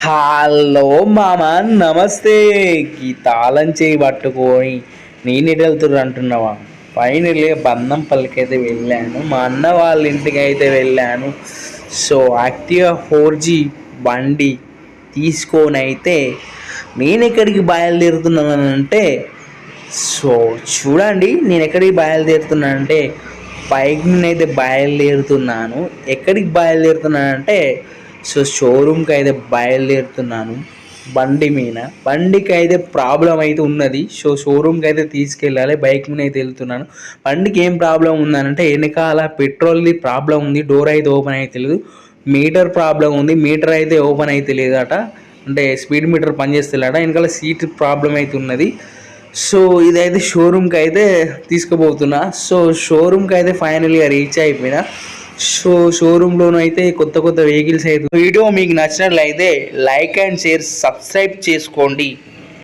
Hello మామ, నమస్తే. ఈ తాళం చేయి పట్టుకొని నేను ఎటు వెళ్తుర్రు అంటున్నావా? ఫైనల్లీ బంధంపల్లికి వెళ్ళాను, మా అన్న వాళ్ళ ఇంటికి అయితే వెళ్ళాను. సో యాక్టివా 4G బండి తీసుకొని అయితే నేను ఎక్కడికి బయలుదేరుతున్నానంటే, సో చూడండి నేను ఎక్కడికి బయలుదేరుతున్నానంటే బైక్ మీద అయితే బయలుదేరుతున్నాను. ఎక్కడికి బయలుదేరుతున్నానంటే సో షోరూమ్కి అయితే బయలుదేరుతున్నాను. బండికి అయితే ప్రాబ్లం అయితే ఉన్నది. సో షోరూమ్కి అయితే తీసుకెళ్ళాలి. బైక్ మీద అయితే వెళ్తున్నాను. బండికి ఏం ప్రాబ్లం ఉందనంటే వెనకాల పెట్రోల్ది ప్రాబ్లం ఉంది. డోర్ అయితే ఓపెన్ అయితే లేదు. మీటర్ ప్రాబ్లం ఉంది. మీటర్ అయితే ఓపెన్ అయితే లేదట, అంటే స్పీడ్ మీటర్ పనిచేస్తలేట. వెనకాల సీట్ ప్రాబ్లం అయితే ఉన్నది. సో ఇదైతే షోరూమ్కి అయితే తీసుకుపోతున్నా. సో షోరూమ్కి అయితే ఫైనల్గా రీచ్ అయిపోయినా. సో షోరూంలోనూ అయితే కొత్త వెహికల్స్ అయితే. వీడియో మీకు నచ్చినట్లయితే లైక్ అండ్ షేర్, సబ్స్క్రైబ్ చేసుకోండి.